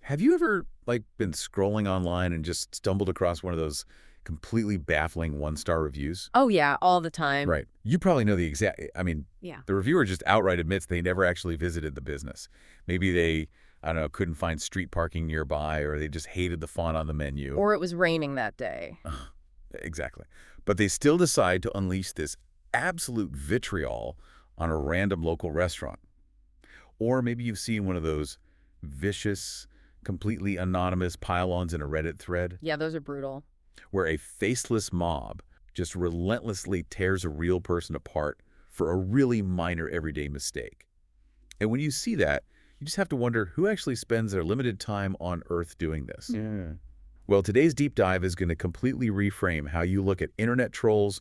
Have you ever, been scrolling online and just stumbled across one of those completely baffling one-star reviews? Oh, yeah, all the time. Right. You probably know the exact, Yeah. the reviewer just outright admits they never actually visited the business. Maybe they, I don't know, couldn't find street parking nearby, or they just hated the font on the menu. Or it was raining that day. Exactly. But they still decide to unleash this absolute vitriol on a random local restaurant. Or maybe you've seen one of those vicious, completely anonymous pile-ons in a Reddit thread Yeah, those are brutal. where a faceless mob just relentlessly tears a real person apart for a really minor everyday mistake. And when you see that, you just have to wonder who actually spends their limited time on Earth doing this. Yeah. Well, today's deep dive is going to completely reframe how you look at internet trolls,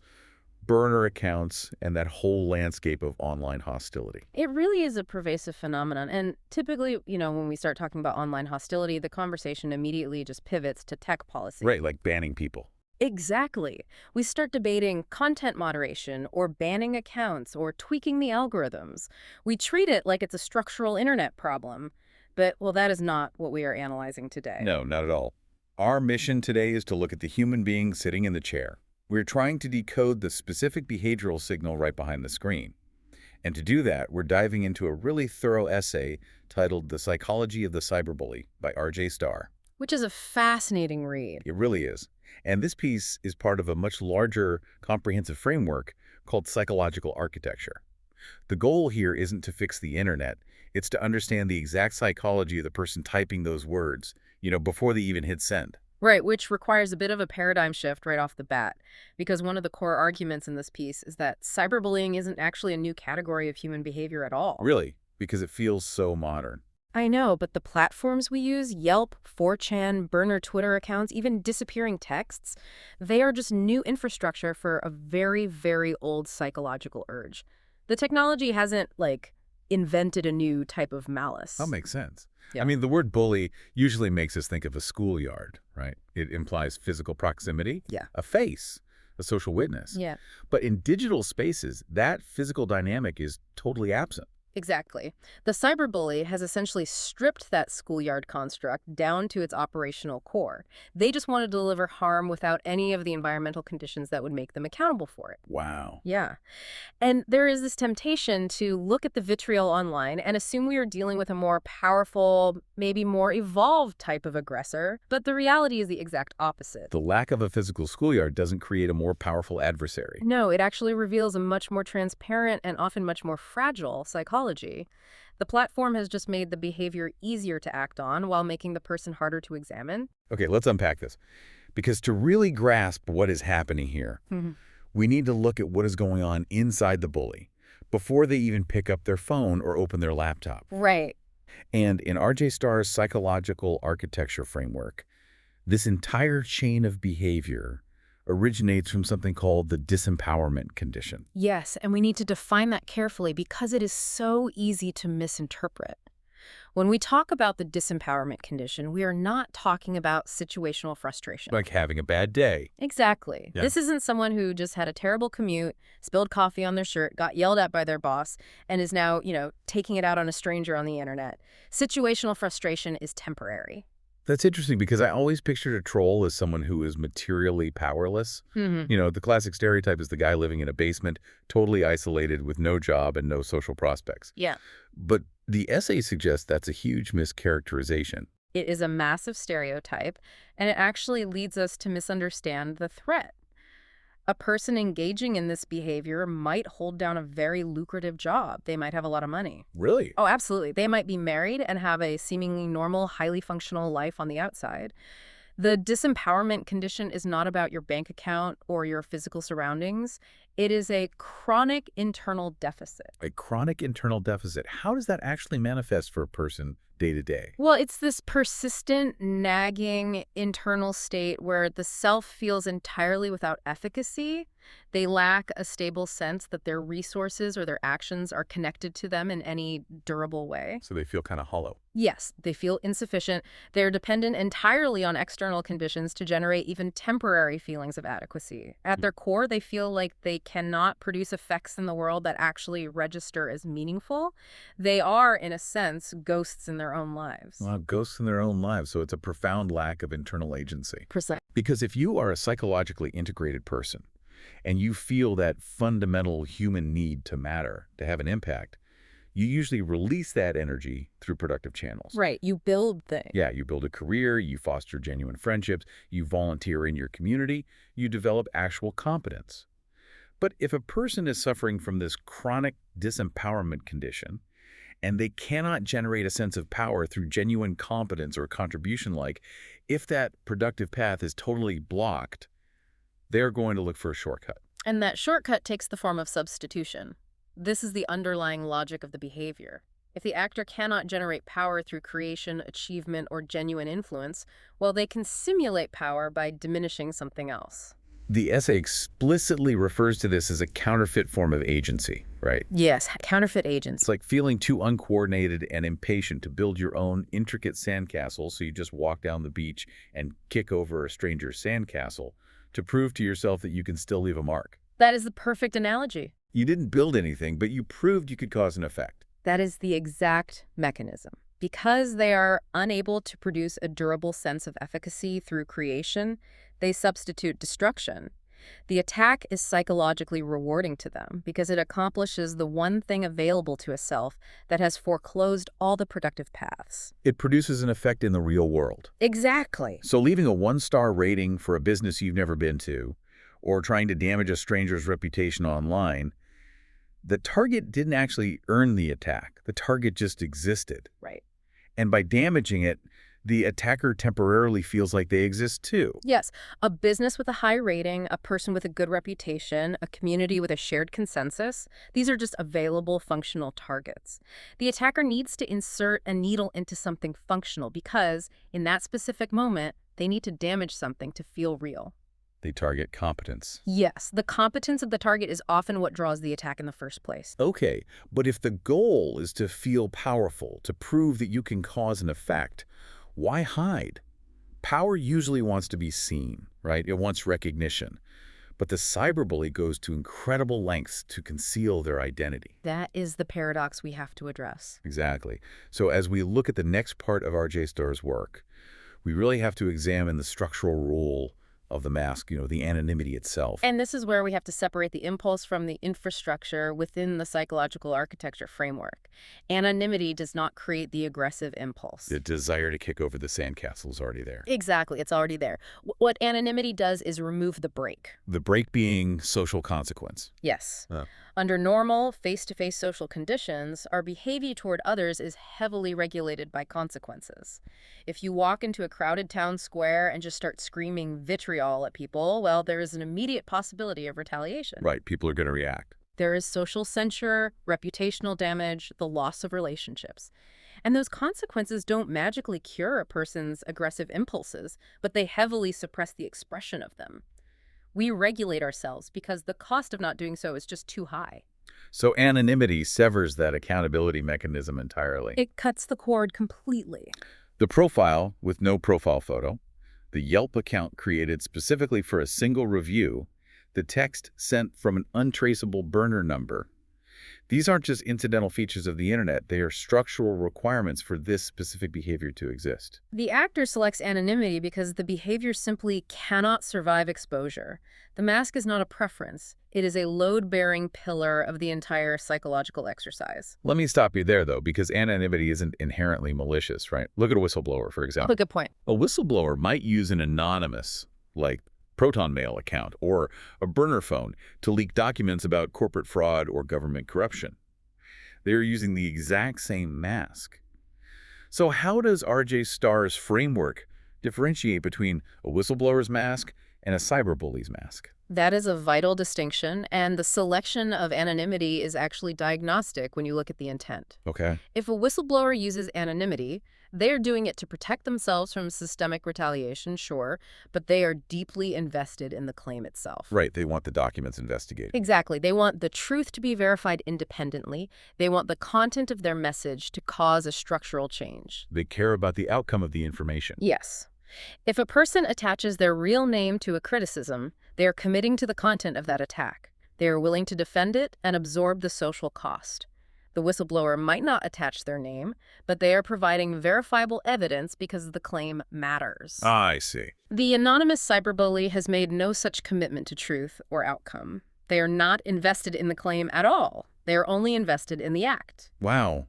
burner accounts, and that whole landscape of online hostility. It really is a pervasive phenomenon. And typically, when we start talking about online hostility, the conversation immediately just pivots to tech policy. Right, like banning people. Exactly. We start debating content moderation or banning accounts or tweaking the algorithms. We treat it like it's a structural internet problem. But, well, that is not what we are analyzing today. No, not at all. Our mission today is to look at the human being sitting in the chair. We're trying to decode the specific behavioral signal right behind the screen. And to do that, we're diving into a really thorough essay titled The Psychology of the Cyberbully by R.J. Starr. Which is a fascinating read. It really is. And this piece is part of a much larger, comprehensive framework called psychological architecture. The goal here isn't to fix the internet. It's to understand the exact psychology of the person typing those words, before they even hit send. Right, which requires a bit of a paradigm shift right off the bat, because one of the core arguments in this piece is that cyberbullying isn't actually a new category of human behavior at all. Really, because it feels so modern. I know, but the platforms we use, Yelp, 4chan, burner Twitter accounts, even disappearing texts, they are just new infrastructure for a very, very old psychological urge. The technology hasn't, invented a new type of malice. That makes sense. Yeah. I mean, the word bully usually makes us think of a schoolyard, right? It implies physical proximity, Yeah. a face, a social witness. Yeah, But in digital spaces, that physical dynamic is totally absent. exactly. The cyberbully has essentially stripped that schoolyard construct down to its operational core. They just want to deliver harm without any of the environmental conditions that would make them accountable for it. Wow. Yeah. And there is this temptation to look at the vitriol online and assume we are dealing with a more powerful, maybe more evolved type of aggressor. But the reality is the exact opposite. The lack of a physical schoolyard doesn't create a more powerful adversary. No, it actually reveals a much more transparent and often much more fragile psychology. The platform has just made the behavior easier to act on while making the person harder to examine. Okay, let's unpack this. Because to really grasp what is happening here, we need to look at what is going on inside the bully before they even pick up their phone or open their laptop. Right. And in R.J. Starr's psychological architecture framework, this entire chain of behavior originates from something called the disempowerment condition. Yes, and we need to define that carefully because it is so easy to misinterpret. When we talk about the disempowerment condition, we are not talking about situational frustration. Like having a bad day. Exactly. Yeah. This isn't someone who just had a terrible commute, spilled coffee on their shirt, got yelled at by their boss, and is now, taking it out on a stranger on the internet. Situational frustration is temporary. That's interesting because I always pictured a troll as someone who is materially powerless. The classic stereotype is the guy living in a basement, totally isolated with no job and no social prospects. Yeah. But the essay suggests that's a huge mischaracterization. It is a massive stereotype, and it actually leads us to misunderstand the threat. A person engaging in this behavior might hold down a very lucrative job. They might have a lot of money. Really? Oh, absolutely. They might be married and have a seemingly normal, highly functional life on the outside. The disempowerment condition is not about your bank account or your physical surroundings. It is a chronic internal deficit. A chronic internal deficit. How does that actually manifest for a person day to day? Well, it's this persistent, nagging internal state where the self feels entirely without efficacy. They lack a stable sense that their resources or their actions are connected to them in any durable way. So they feel kind of hollow. Yes, they feel insufficient. They're dependent entirely on external conditions to generate even temporary feelings of adequacy. At their core, they feel like they cannot produce effects in the world that actually register as meaningful. They are, in a sense, ghosts in their own lives. Well, ghosts in their own lives, so it's a profound lack of internal agency. Precise. Because if you are a psychologically integrated person and you feel that fundamental human need to matter, to have an impact, you usually release that energy through productive channels. Right, you build things. Yeah, you build a career, you foster genuine friendships, you volunteer in your community, you develop actual competence. But if a person is suffering from this chronic disempowerment condition, and they cannot generate a sense of power through genuine competence or contribution, like if that productive path is totally blocked, they're going to look for a shortcut. And that shortcut takes the form of substitution. This is the underlying logic of the behavior. If the actor cannot generate power through creation, achievement, or genuine influence, well, they can simulate power by diminishing something else. The essay explicitly refers to this as a counterfeit form of agency, right? Yes, counterfeit agents. It's like feeling too uncoordinated and impatient to build your own intricate sandcastle, so you just walk down the beach and kick over a stranger's sandcastle to prove to yourself that you can still leave a mark. That is the perfect analogy. You didn't build anything, but you proved you could cause an effect. That is the exact mechanism. Because they are unable to produce a durable sense of efficacy through creation, they substitute destruction. The attack is psychologically rewarding to them because it accomplishes the one thing available to a self that has foreclosed all the productive paths. It produces an effect in the real world. Exactly. So leaving a 1-star rating for a business you've never been to, or trying to damage a stranger's reputation online, the target didn't actually earn the attack. The target just existed. Right. And by damaging it, the attacker temporarily feels like they exist too. Yes, a business with a high rating, a person with a good reputation, a community with a shared consensus, these are just available functional targets. The attacker needs to insert a needle into something functional because, in that specific moment, they need to damage something to feel real. They target competence. Yes, the competence of the target is often what draws the attack in the first place. Okay, but if the goal is to feel powerful, to prove that you can cause an effect, why hide? Power usually wants to be seen, right? It wants recognition. But the cyberbully goes to incredible lengths to conceal their identity. That is the paradox we have to address. Exactly. So as we look at the next part of R.J. Starr's work, we really have to examine the structural role of the mask, the anonymity itself. And this is where we have to separate the impulse from the infrastructure within the psychological architecture framework. Anonymity does not create the aggressive impulse. The desire to kick over the sandcastle is already there. Exactly, it's already there. What anonymity does is remove the brake. The break being social consequence. Yes. Under normal, face-to-face social conditions, our behavior toward others is heavily regulated by consequences. If you walk into a crowded town square and just start screaming vitriol at people, well, there is an immediate possibility of retaliation. Right, people are going to react. There is social censure, reputational damage, the loss of relationships. And those consequences don't magically cure a person's aggressive impulses, but they heavily suppress the expression of them. We regulate ourselves because the cost of not doing so is just too high. So anonymity severs that accountability mechanism entirely. It cuts the cord completely. The profile with no profile photo, the Yelp account created specifically for a single review, the text sent from an untraceable burner number. These aren't just incidental features of the internet, they are structural requirements for this specific behavior to exist. The actor selects anonymity because the behavior simply cannot survive exposure. The mask is not a preference. It is a load-bearing pillar of the entire psychological exercise. Let me stop you there, though, because anonymity isn't inherently malicious, right? Look at a whistleblower, for example. A good point. A whistleblower might use an anonymous, like Proton Mail account or a burner phone to leak documents about corporate fraud or government corruption. They're using the exact same mask. So how does R.J. Starr's framework differentiate between a whistleblower's mask and a cyberbully's mask? That is a vital distinction, and the selection of anonymity is actually diagnostic when you look at the intent. Okay. If a whistleblower uses anonymity, They're doing it to protect themselves from systemic retaliation, sure, but they are deeply invested in the claim itself. Right, they want the documents investigated. Exactly. They want the truth to be verified independently. They want the content of their message to cause a structural change. They care about the outcome of the information. Yes. If a person attaches their real name to a criticism, they are committing to the content of that attack. They are willing to defend it and absorb the social cost. The whistleblower might not attach their name, but they are providing verifiable evidence because the claim matters. I see. The anonymous cyberbully has made no such commitment to truth or outcome. They are not invested in the claim at all. They are only invested in the act. Wow.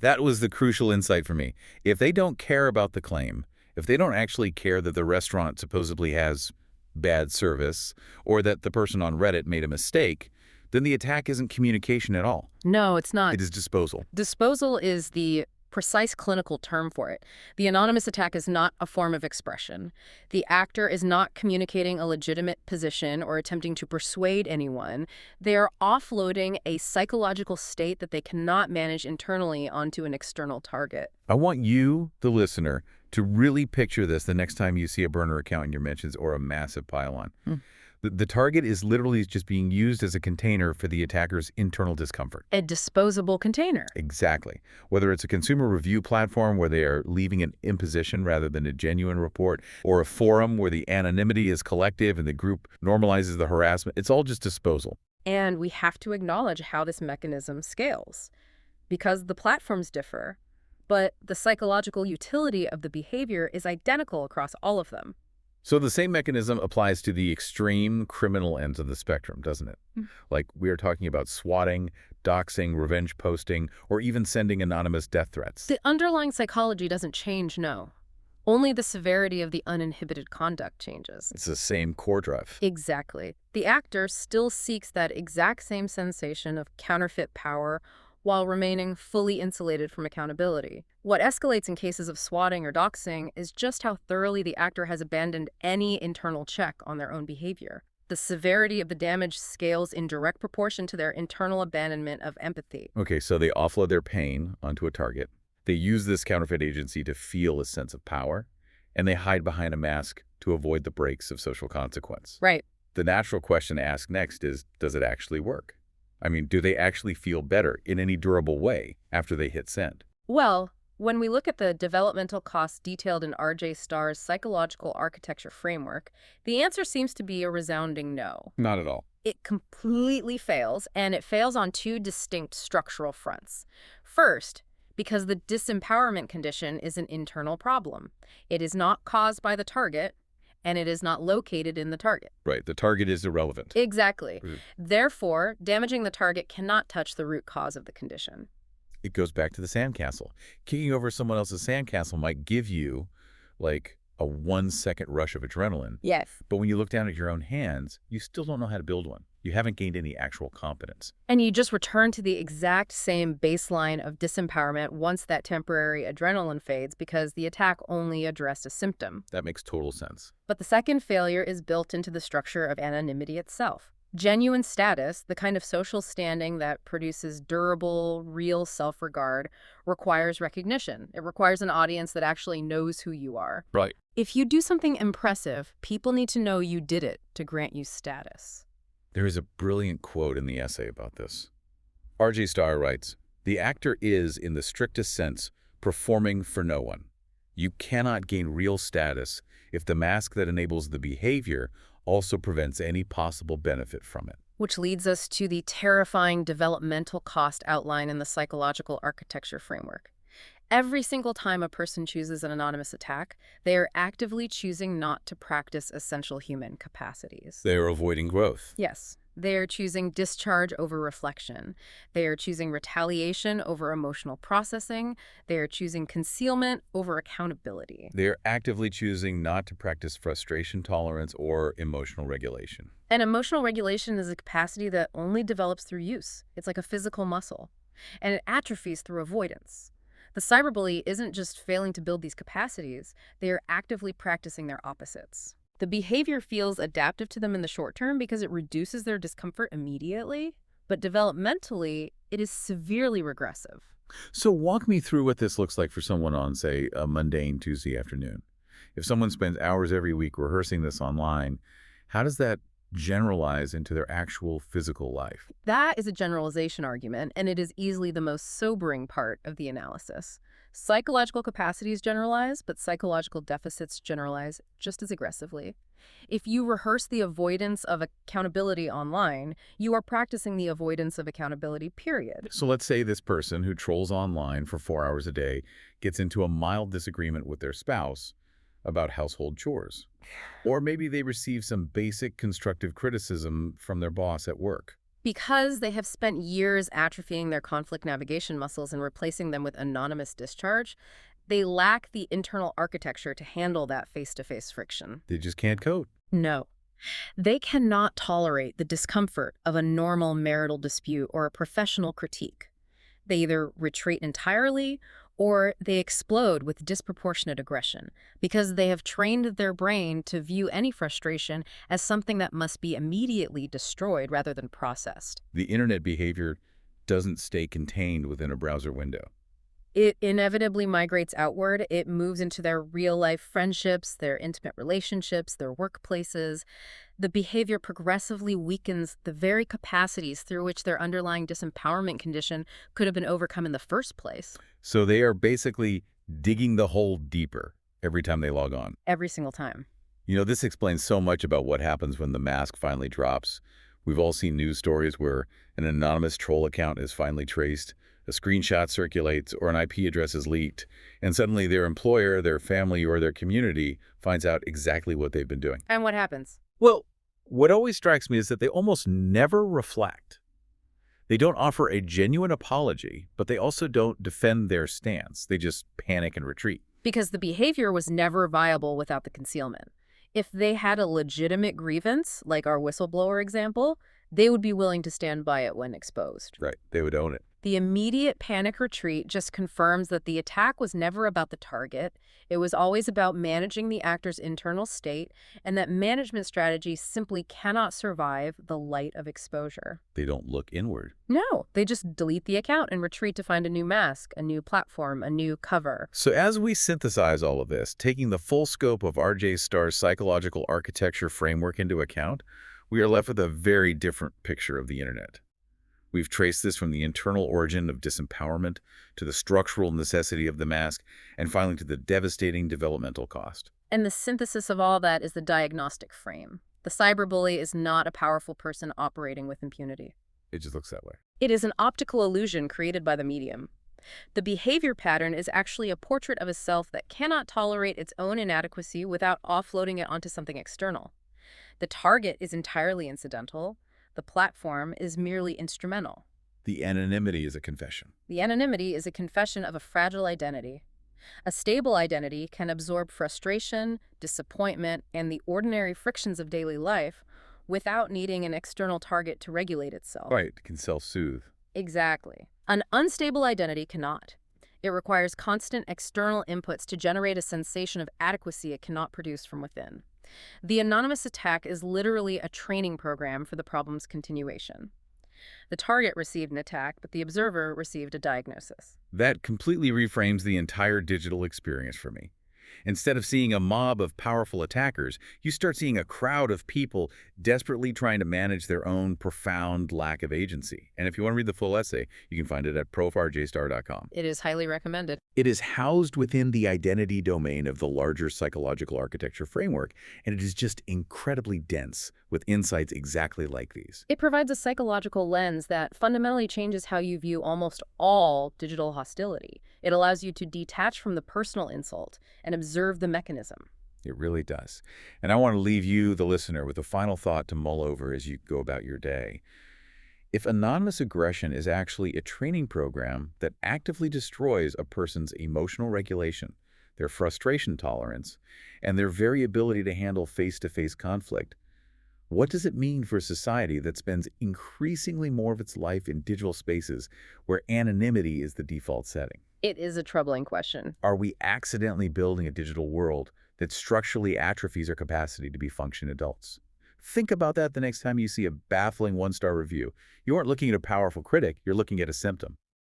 That was the crucial insight for me. If they don't care about the claim, if they don't actually care that the restaurant supposedly has bad service or that the person on Reddit made a mistake, then the attack isn't communication at all. No, it's not. It is disposal. Disposal is the precise clinical term for it. The anonymous attack is not a form of expression. The actor is not communicating a legitimate position or attempting to persuade anyone. They are offloading a psychological state that they cannot manage internally onto an external target. I want you, the listener, to really picture this the next time you see a burner account in your mentions or a massive pile-on. The target is literally just being used as a container for the attacker's internal discomfort. A disposable container. Exactly. Whether it's a consumer review platform where they are leaving an imposition rather than a genuine report, or a forum where the anonymity is collective and the group normalizes the harassment, it's all just disposal. And we have to acknowledge how this mechanism scales. Because the platforms differ, but the psychological utility of the behavior is identical across all of them. So the same mechanism applies to the extreme criminal ends of the spectrum, doesn't it? Like we are talking about swatting, doxing, revenge posting, or even sending anonymous death threats. The underlying psychology doesn't change, no. Only the severity of the uninhibited conduct changes. It's the same core drive. Exactly. The actor still seeks that exact same sensation of counterfeit power while remaining fully insulated from accountability. What escalates in cases of swatting or doxing is just how thoroughly the actor has abandoned any internal check on their own behavior. The severity of the damage scales in direct proportion to their internal abandonment of empathy. Okay, so they offload their pain onto a target. They use this counterfeit agency to feel a sense of power, and they hide behind a mask to avoid the breaks of social consequence. Right. The natural question to ask next is, does it actually work? I mean, do they actually feel better in any durable way after they hit send? Well, when we look at the developmental costs detailed in R.J. Starr's psychological architecture framework, the answer seems to be a resounding no. Not at all. It completely fails, and it fails on two distinct structural fronts. First, because the disempowerment condition is an internal problem. It is not caused by the target, and it is not located in the target. Right, the target is irrelevant. Exactly. Therefore, damaging the target cannot touch the root cause of the condition. It goes back to the sandcastle. Kicking over someone else's sandcastle might give you, like, a 1-second rush of adrenaline. Yes. But when you look down at your own hands, you still don't know how to build one. You haven't gained any actual competence. And you just return to the exact same baseline of disempowerment once that temporary adrenaline fades because the attack only addressed a symptom. That makes total sense. But the second failure is built into the structure of anonymity itself. Genuine status, the kind of social standing that produces durable, real self-regard, requires recognition. It requires an audience that actually knows who you are. Right. If you do something impressive, people need to know you did it to grant you status. There is a brilliant quote in the essay about this. R.J. Starr writes, "The actor is, in the strictest sense, performing for no one. You cannot gain real status if the mask that enables the behavior also prevents any possible benefit from it." Which leads us to the terrifying developmental cost outline in the psychological architecture framework. Every single time a person chooses an anonymous attack, they are actively choosing not to practice essential human capacities. They are avoiding growth. Yes. They are choosing discharge over reflection. They are choosing retaliation over emotional processing. They are choosing concealment over accountability. They are actively choosing not to practice frustration tolerance or emotional regulation. And emotional regulation is a capacity that only develops through use. It's like a physical muscle. And it atrophies through avoidance. The cyberbully isn't just failing to build these capacities, they are actively practicing their opposites. The behavior feels adaptive to them in the short term because it reduces their discomfort immediately, but developmentally, it is severely regressive. So walk me through what this looks like for someone on, say, a mundane Tuesday afternoon. If someone spends hours every week rehearsing this online, how does that generalize into their actual physical life? That is a generalization argument, and it is easily the most sobering part of the analysis. Psychological capacities generalize, but psychological deficits generalize just as aggressively. If you rehearse the avoidance of accountability online, you are practicing the avoidance of accountability, period. So let's say this person who trolls online for 4 hours a day gets into a mild disagreement with their spouse about household chores. Or maybe they receive some basic constructive criticism from their boss at work. Because they have spent years atrophying their conflict navigation muscles and replacing them with anonymous discharge, they lack the internal architecture to handle that face-to-face friction. They just can't code. No. They cannot tolerate the discomfort of a normal marital dispute or a professional critique. They either retreat entirely or they explode with disproportionate aggression because they have trained their brain to view any frustration as something that must be immediately destroyed rather than processed. The internet behavior doesn't stay contained within a browser window. It inevitably migrates outward. It moves into their real-life friendships, their intimate relationships, their workplaces. The behavior progressively weakens the very capacities through which their underlying disempowerment condition could have been overcome in the first place. So they are basically digging the hole deeper every time they log on. Every single time. This explains so much about what happens when the mask finally drops. We've all seen news stories where an anonymous troll account is finally traced, a screenshot circulates, or an IP address is leaked, and suddenly their employer, their family, or their community finds out exactly what they've been doing. And what happens? Well, what always strikes me is that they almost never reflect. They don't offer a genuine apology, but they also don't defend their stance. They just panic and retreat. Because the behavior was never viable without the concealment. If they had a legitimate grievance, like our whistleblower example, they would be willing to stand by it when exposed. Right. They would own it. The immediate panic retreat just confirms that the attack was never about the target. It was always about managing the actor's internal state, and that management strategies simply cannot survive the light of exposure. They don't look inward. No, they just delete the account and retreat to find a new mask, a new platform, a new cover. So as we synthesize all of this, taking the full scope of R.J. Starr's psychological architecture framework into account, we are left with a very different picture of the internet. We've traced this from the internal origin of disempowerment to the structural necessity of the mask, and finally to the devastating developmental cost. And the synthesis of all that is the diagnostic frame. The cyberbully is not a powerful person operating with impunity. It just looks that way. It is an optical illusion created by the medium. The behavior pattern is actually a portrait of a self that cannot tolerate its own inadequacy without offloading it onto something external. The target is entirely incidental. The platform is merely instrumental. The anonymity is a confession. The anonymity is a confession of a fragile identity. A stable identity can absorb frustration, disappointment, and the ordinary frictions of daily life without needing an external target to regulate itself. Right, it can self-soothe. Exactly. An unstable identity cannot. It requires constant external inputs to generate a sensation of adequacy it cannot produce from within. The anonymous attack is literally a training program for the problem's continuation. The target received an attack, but the observer received a diagnosis. That completely reframes the entire digital experience for me. Instead of seeing a mob of powerful attackers, you start seeing a crowd of people desperately trying to manage their own profound lack of agency. And if you want to read the full essay, you can find it at prof.rjstar.com. It is highly recommended. It is housed within the identity domain of the larger psychological architecture framework, and it is just incredibly dense with insights exactly like these. It provides a psychological lens that fundamentally changes how you view almost all digital hostility. It allows you to detach from the personal insult and observe the mechanism. It really does. And I want to leave you, the listener, with a final thought to mull over as you go about your day. If anonymous aggression is actually a training program that actively destroys a person's emotional regulation, their frustration tolerance, and their very ability to handle face-to-face conflict, what does it mean for a society that spends increasingly more of its life in digital spaces where anonymity is the default setting? It is a troubling question. Are we accidentally building a digital world that structurally atrophies our capacity to be functioning adults? Think about that the next time you see a baffling one-star review. You aren't looking at a powerful critic, you're looking at a symptom.